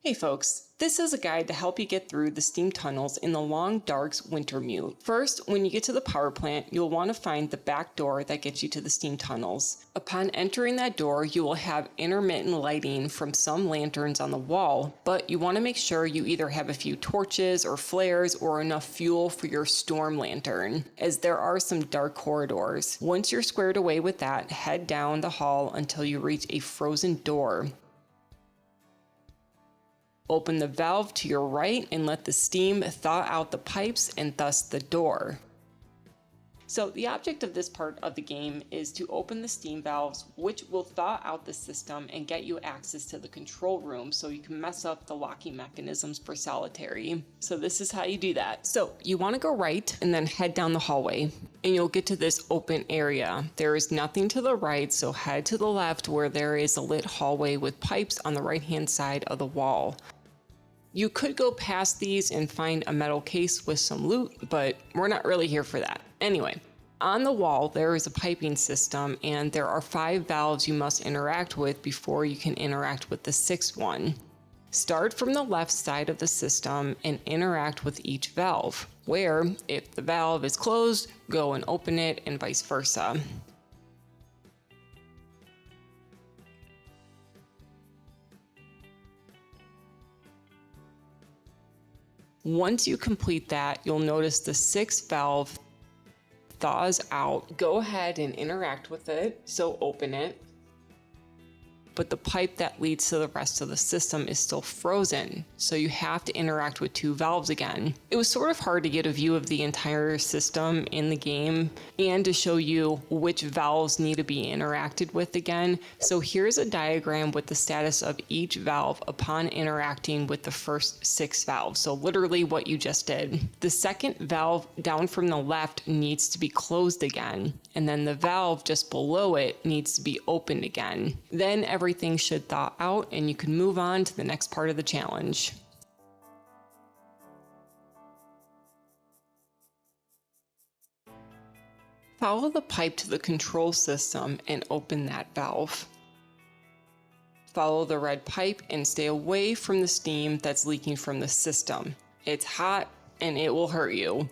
Hey folks, this is a guide to help you get through the steam tunnels in the Long Dark Wintermute. First, when you get to the power plant, you'll want to find the back door that gets you to the steam tunnels. Upon entering that door, you will have intermittent lighting from some lanterns on the wall, but you want to make sure you either have a few torches or flares or enough fuel for your storm lantern, as there are some dark corridors. Once you're squared away with that, head down the hall until you reach a frozen door. Open the valve to your right and let the steam thaw out the pipes and thus the door. So the object of this part of the game is to open the steam valves, which will thaw out the system and get you access to the control room so you can mess up the locking mechanisms for solitary. So this is how you do that. So you want to go right and then head down the hallway and you'll get to this open area. There is nothing to the right, so head to the left where there is a lit hallway with pipes on the right hand side of the wall. You could go past these and find a metal case with some loot, but we're not really here for that. Anyway, on the wall there is a piping system and there are 5 valves you must interact with before you can interact with the 6th one. Start from the left side of the system and interact with each valve, where if the valve is closed, go and open it and vice versa. Once you complete that, you'll notice the 6th valve thaws out. Go ahead and interact with it, so open it. But the pipe that leads to the rest of the system is still frozen, so you have to interact with 2 valves again. It was sort of hard to get a view of the entire system in the game and to show you which valves need to be interacted with again. So here's a diagram with the status of each valve upon interacting with the first 6 valves. So literally what you just did. The 2nd valve down from the left needs to be closed again, and then the valve just below it needs to be opened again. Then everything should thaw out and you can move on to the next part of the challenge. Follow the pipe to the control system and open that valve. Follow the red pipe and stay away from the steam that's leaking from the system. It's hot and it will hurt you.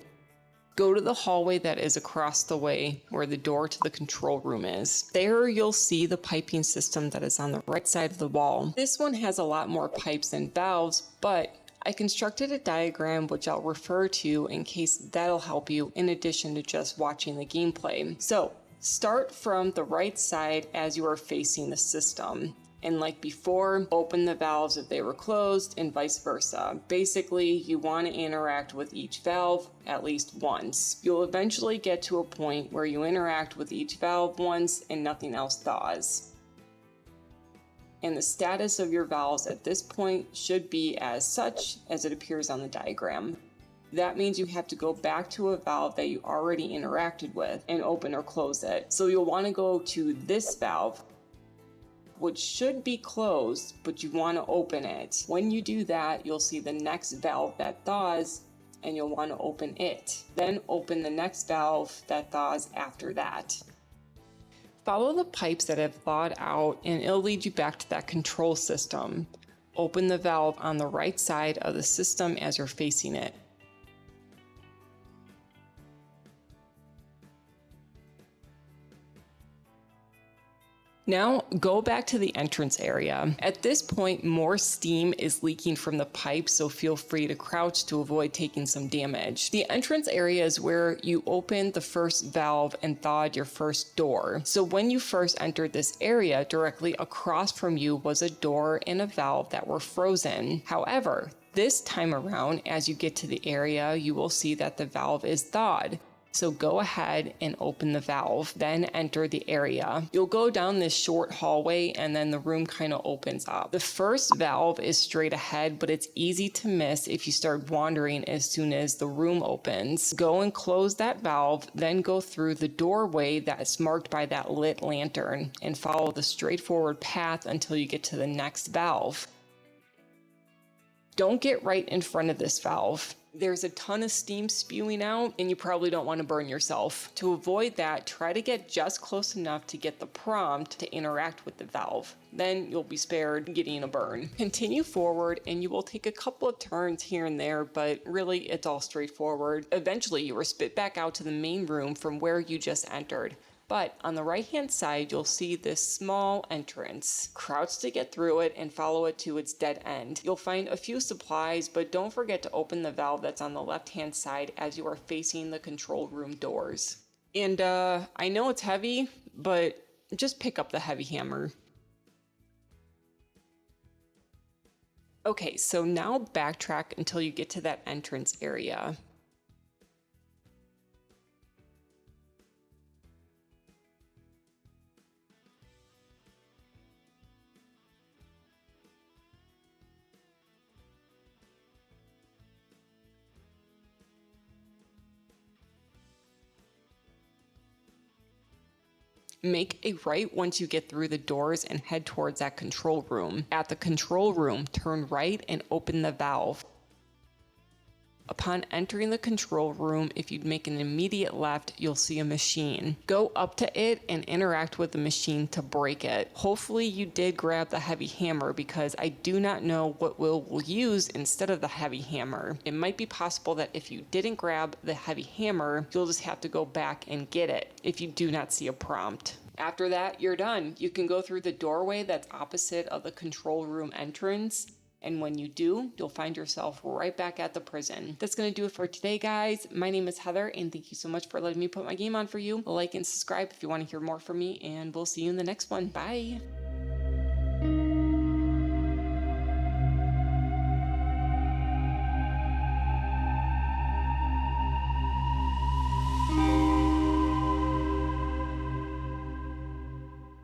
Go to the hallway that is across the way where the door to the control room is. There you'll see the piping system that is on the right side of the wall. This one has a lot more pipes than valves, but I constructed a diagram which I'll refer to in case that'll help you in addition to just watching the gameplay. So start from the right side as you are facing the system. And like before, open the valves if they were closed and vice versa. Basically, you want to interact with each valve at least once. You'll eventually get to a point where you interact with each valve once and nothing else thaws. And the status of your valves at this point should be as such as it appears on the diagram. That means you have to go back to a valve that you already interacted with and open or close it. So you'll want to go to this valve, which should be closed, but you want to open it. When you do that, you'll see the next valve that thaws and you'll want to open it. Then open the next valve that thaws after that. Follow the pipes that have thawed out and it'll lead you back to that control system. Open the valve on the right side of the system as you're facing it. Now go back to the entrance area. At this point, more steam is leaking from the pipe, so feel free to crouch to avoid taking some damage. The entrance area is where you opened the first valve and thawed your first door. So when you first entered this area, directly across from you was a door and a valve that were frozen. However, this time around, as you get to the area, you will see that the valve is thawed. So go ahead and open the valve, then enter the area. You'll go down this short hallway and then the room kind of opens up. The first valve is straight ahead, but it's easy to miss if you start wandering as soon as the room opens. Go and close that valve, then go through the doorway that's marked by that lit lantern and follow the straightforward path until you get to the next valve. Don't get right in front of this valve. There's a ton of steam spewing out and you probably don't want to burn yourself. To avoid that, try to get just close enough to get the prompt to interact with the valve. then you'll be spared getting a burn. Continue forward and you will take a couple of turns here and there, but really it's all straightforward. Eventually you are spit back out to the main room from where you just entered. But on the right hand side, you'll see this small entrance. Crouch to get through it and follow it to its dead end. You'll find a few supplies, but don't forget to open the valve that's on the left hand side as you are facing the control room doors. And I know it's heavy, but just pick up the heavy hammer. Okay, so now backtrack until you get to that entrance area. Make a right once you get through the doors and head towards that control room. At the control room, turn right and open the valve. Upon entering the control room, if you'd make an immediate left, you'll see a machine. Go up to it and interact with the machine to break it. Hopefully you did grab the heavy hammer, because I do not know what we'll use instead of the heavy hammer. It might be possible that if you didn't grab the heavy hammer, you'll just have to go back and get it if you do not see a prompt. After that, you're done. You can go through the doorway that's opposite of the control room entrance. And when you do, you'll find yourself right back at the prison. That's going to do it for today, guys. My name is Heather, and thank you so much for letting me put my game on for you. Like and subscribe if you want to hear more from me, and we'll see you in the next one. Bye.